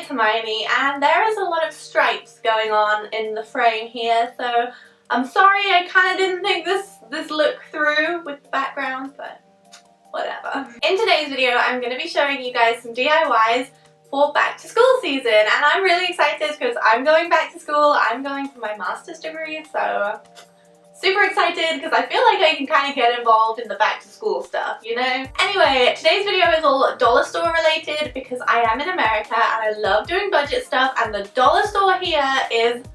it's Hermione, and there is a lot of stripes going on in the frame here, so I'm sorry I kind of didn't think this look through with the background, but whatever. In today's video, I'm going to be showing you guys some DIYs for back to school season, and I'm really excited because I'm going back to school. I'm going for my master's degree, so super excited because I feel like I can kind of get involved in the back to school stuff, you know? Anyway, today's video is all dollar store related because I am in America and I love doing budget stuff, and the dollar store here is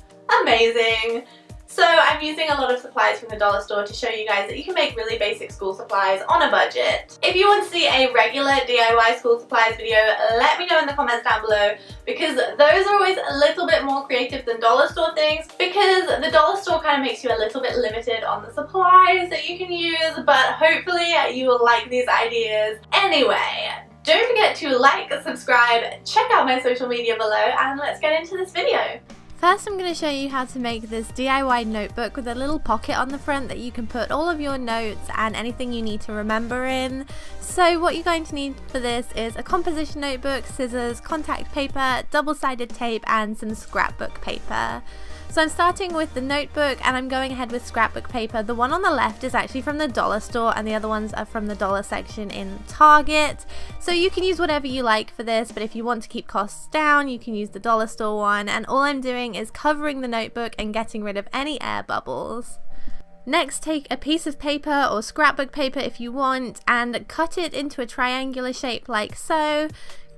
amazing. So I'm using a lot of supplies from the dollar store to show you guys that you can make really basic school supplies on a budget. If you want to see a regular DIY school supplies video, let me know in the comments down below, because those are always a little bit more creative than dollar store things, because the dollar store kind of makes you a little bit limited on the supplies that you can use, but hopefully you will like these ideas. Anyway, don't forget to like, subscribe, check out my social media below, and let's get into this video. First, I'm going to show you how to make this DIY notebook with a little pocket on the front that you can put all of your notes and anything you need to remember in. So what you're going to need for this is a composition notebook, scissors, contact paper, double-sided tape, and some scrapbook paper. So I'm starting with the notebook, and I'm going ahead with scrapbook paper. The one on the left is actually from the dollar store, and the other ones are from the dollar section in Target. So you can use whatever you like for this, but if you want to keep costs down, you can use the dollar store one. And all I'm doing is covering the notebook and getting rid of any air bubbles. Next, take a piece of paper or scrapbook paper if you want, and cut it into a triangular shape like so.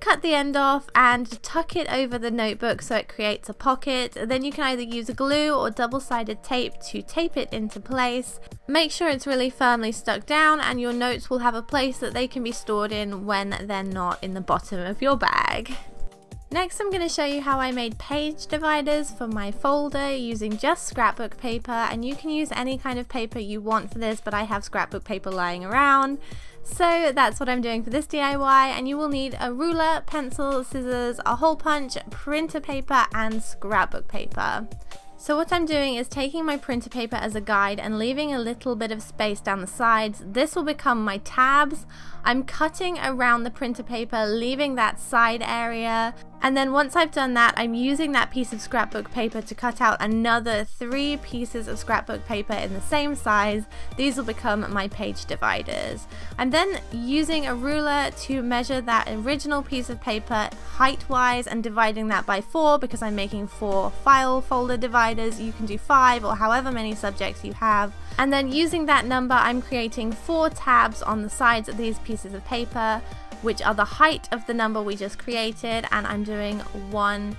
Cut the end off and tuck it over the notebook so it creates a pocket. Then you can either use glue or double-sided tape to tape it into place. Make sure it's really firmly stuck down, and your notes will have a place that they can be stored in when they're not in the bottom of your bag. Next, I'm going to show you how I made page dividers for my folder using just scrapbook paper, and you can use any kind of paper you want for this, but I have scrapbook paper lying around. So that's what I'm doing for this DIY, and you will need a ruler, pencil, scissors, a hole punch, printer paper, and scrapbook paper. So what I'm doing is taking my printer paper as a guide and leaving a little bit of space down the sides. This will become my tabs. I'm cutting around the printer paper, leaving that side area. And then once I've done that, I'm using that piece of scrapbook paper to cut out another 3 pieces of scrapbook paper in the same size. These will become my page dividers. I'm then using a ruler to measure that original piece of paper height-wise and dividing that by 4 because I'm making 4 file folder dividers. You can do 5 or however many subjects you have. And then using that number, I'm creating 4 tabs on the sides of these pieces of paper, which are the height of the number we just created, and I'm doing 1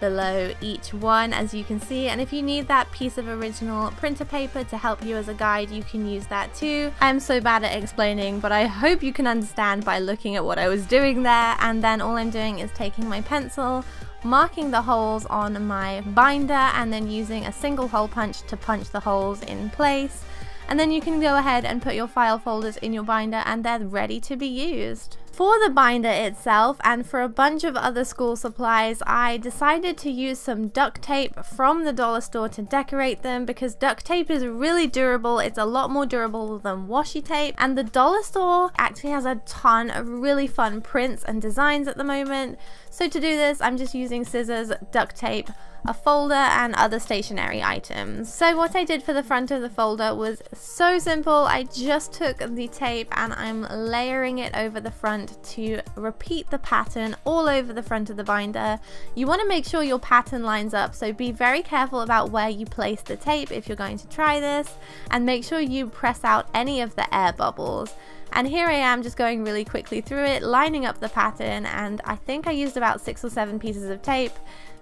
below each one, as you can see. And if you need that piece of original printer paper to help you as a guide, you can use that too. I'm so bad at explaining, but I hope you can understand by looking at what I was doing there. And then all I'm doing is taking my pencil, marking the holes on my binder, and then using a single hole punch to punch the holes in place. And then you can go ahead and put your file folders in your binder, and they're ready to be used. For the binder itself and for a bunch of other school supplies, I decided to use some duct tape from the dollar store to decorate them, because duct tape is really durable. It's a lot more durable than washi tape, and the dollar store actually has a ton of really fun prints and designs at the moment. So to do this, I'm just using scissors, duct tape, a folder, and other stationery items. So what I did for the front of the folder was so simple. I just took the tape and I'm layering it over the front to repeat the pattern all over the front of the binder. You want to make sure your pattern lines up, so be very careful about where you place the tape if you're going to try this, and make sure you press out any of the air bubbles. And here I am just going really quickly through it, lining up the pattern, and I think I used about 6 or 7 pieces of tape.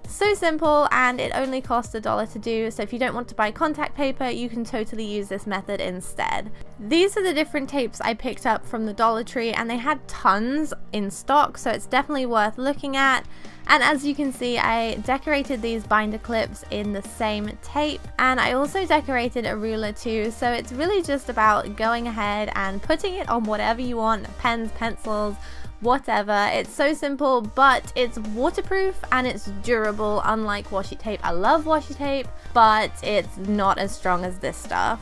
So simple, and it only costs $1 to do, so if you don't want to buy contact paper, you can totally use this method instead. These are the different tapes I picked up from the Dollar Tree, and they had tons in stock, so it's definitely worth looking at. And as you can see, I decorated these binder clips in the same tape, and I also decorated a ruler too, so it's really just about going ahead and putting it on whatever you want, pens, pencils, whatever. It's so simple, but it's waterproof and it's durable, unlike washi tape. I love washi tape, but it's not as strong as this stuff.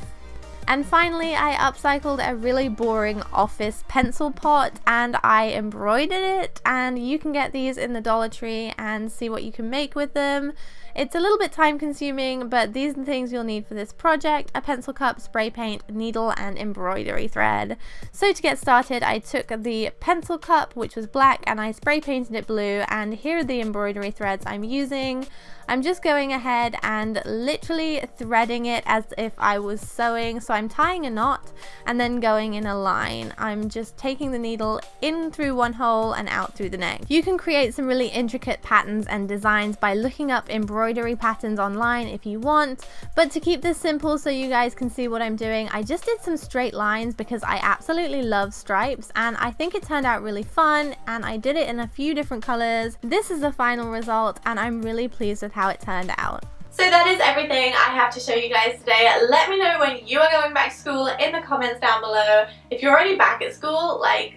And finally, I upcycled a really boring office pencil pot and I embroidered it, and you can get these in the Dollar Tree and see what you can make with them. It's a little bit time consuming, but these are the things you'll need for this project: a pencil cup, spray paint, needle, and embroidery thread. So to get started, I took the pencil cup, which was black, and I spray painted it blue, and here are the embroidery threads I'm using. I'm just going ahead and literally threading it as if I was sewing. So I'm tying a knot and then going in a line. I'm just taking the needle in through one hole and out through the next. You can create some really intricate patterns and designs by looking up embroidery patterns online if you want, but to keep this simple so you guys can see what I'm doing, I just did some straight lines because I absolutely love stripes and I think it turned out really fun, and I did it in a few different colors. This is the final result and I'm really pleased with how it turned out. So that is everything I have to show you guys today. Let me know when you are going back to school in the comments down below. If you're already back at school, like,